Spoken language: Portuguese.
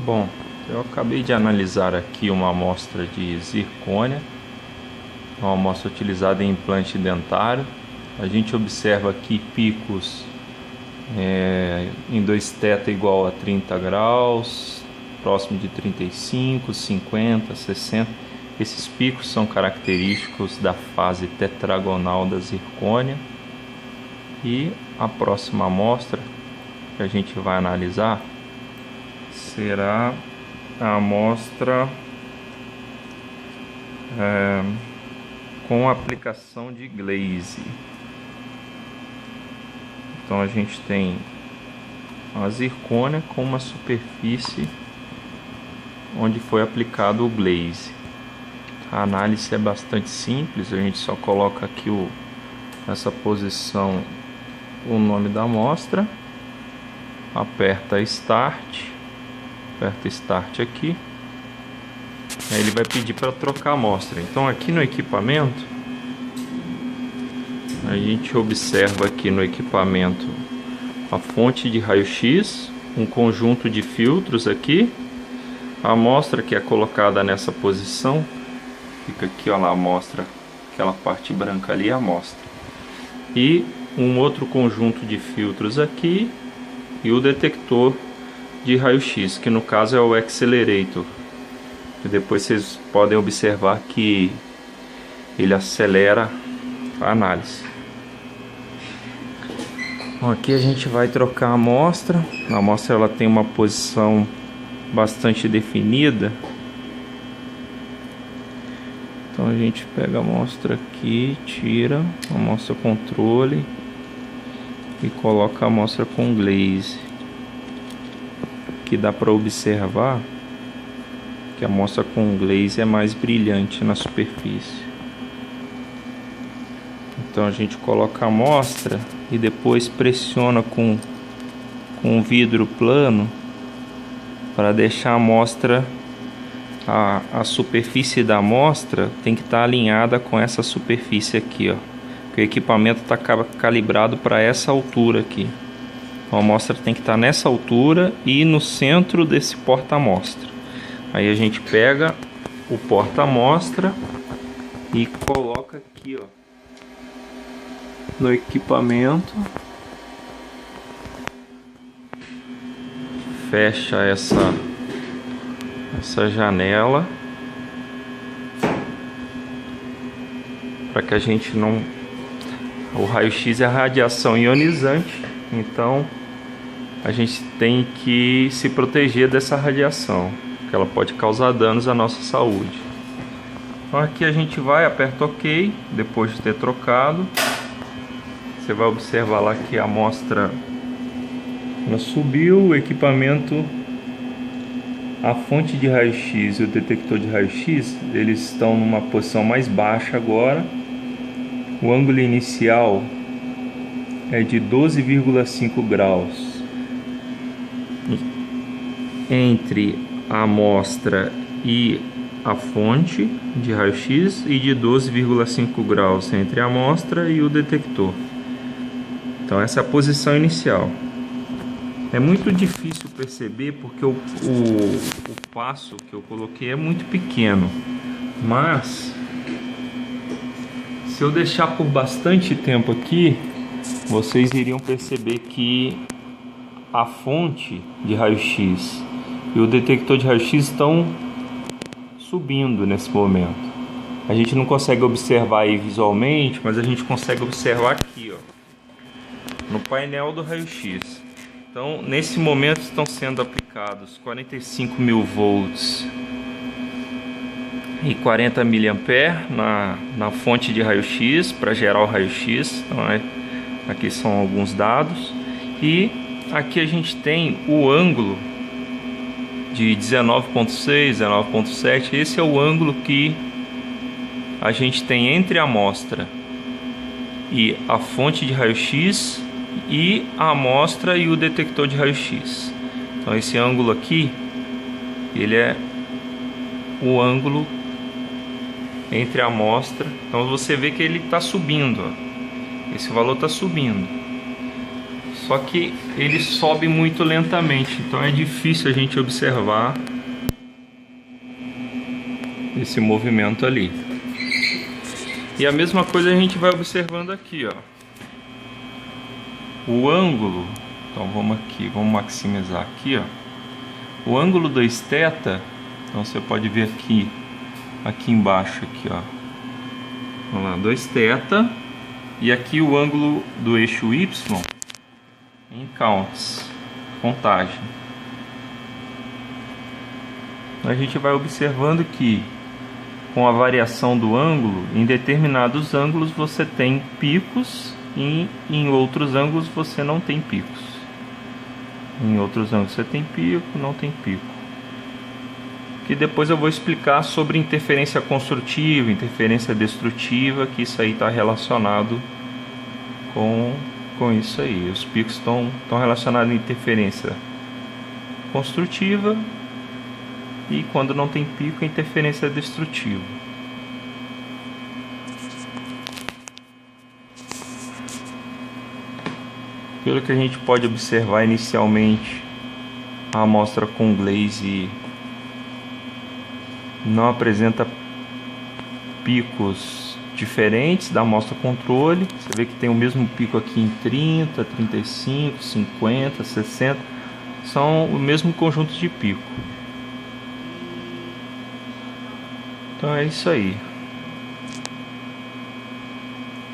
Bom, eu acabei de analisar aqui uma amostra de zircônia, uma amostra utilizada em implante dentário. A gente observa aqui picos em 2θ igual a 30 graus, próximo de 35, 50, 60. Esses picos são característicos da fase tetragonal da zircônia. E a próxima amostra que a gente vai analisar será a amostra com aplicação de glaze. Então a gente tem a zircônia com uma superfície onde foi aplicado o glaze. A análise é bastante simples, a gente só coloca aqui nessa posição o nome da amostra, aperta Start aqui, aí ele vai pedir para trocar a amostra. Então aqui no equipamento, a gente observa aqui no equipamento a fonte de raio-x, um conjunto de filtros aqui, a amostra que é colocada nessa posição, fica aqui, ó, lá a amostra, aquela parte branca ali é a amostra, e um outro conjunto de filtros aqui e o detector de raio-x, que no caso é o Accelerator. E depois vocês podem observar que ele acelera a análise. Bom, aqui a gente vai trocar a amostra. A amostra ela tem uma posição bastante definida. Então a gente pega a amostra aqui, tira a amostra controle e coloca a amostra com glaze. Que dá para observar que a amostra com glaze é mais brilhante na superfície. Então a gente coloca a amostra e depois pressiona com um vidro plano para deixar a amostra, a superfície da amostra tem que estar alinhada com essa superfície aqui, ó. O equipamento está calibrado para essa altura aqui. Então a amostra tem que estar nessa altura e no centro desse porta-amostra. Aí a gente pega o porta-amostra e coloca aqui, ó, no equipamento. Fecha essa janela para que a gente não... O raio-x é radiação ionizante, então a gente tem que se proteger dessa radiação, que ela pode causar danos à nossa saúde. Então aqui a gente vai, aperta OK, depois de ter trocado. Você vai observar lá que a amostra ela subiu, o equipamento, a fonte de raio-x e o detector de raio-x, eles estão numa posição mais baixa agora. O ângulo inicial é de 12,5 graus entre a amostra e a fonte de raio-x e de 12,5 graus entre a amostra e o detector. Então essa é a posição inicial. É muito difícil perceber porque o passo que eu coloquei é muito pequeno, mas se eu deixar por bastante tempo aqui, vocês iriam perceber que a fonte de raio-x e o detector de raio-x estão subindo nesse momento. A gente não consegue observar aí visualmente, mas a gente consegue observar aqui, ó, no painel do raio-x. Então, nesse momento estão sendo aplicados 45.000 volts e 40 mA na fonte de raio-x para gerar o raio-x. Então, aqui são alguns dados. E aqui a gente tem o ângulo de 19,6, 19,7. Esse é o ângulo que a gente tem entre a amostra e a fonte de raio-x e a amostra e o detector de raio-x. Então esse ângulo aqui, ele é o ângulo entre a amostra. Então você vê que ele está subindo, ó. Esse valor está subindo. Só que ele sobe muito lentamente, então é difícil a gente observar esse movimento ali. E a mesma coisa a gente vai observando aqui, ó. O ângulo, então vamos aqui, vamos maximizar aqui, ó. O ângulo do esteta, então você pode ver aqui embaixo, aqui, ó. Vamos lá, 2θ, e aqui o ângulo do eixo Y em counts, contagem. A gente vai observando que com a variação do ângulo, em determinados ângulos você tem picos e em outros ângulos você não tem picos. Em outros ângulos você tem pico, não tem pico. Que depois eu vou explicar sobre interferência construtiva, interferência destrutiva, que isso aí está relacionado com isso aí. Os picos estão relacionados à interferência construtiva e quando não tem pico, a interferência destrutiva. Pelo que a gente pode observar inicialmente, a amostra com glaze não apresenta picos diferentes da amostra controle. Você vê que tem o mesmo pico aqui em 30, 35, 50, 60. São o mesmo conjunto de pico. Então é isso aí.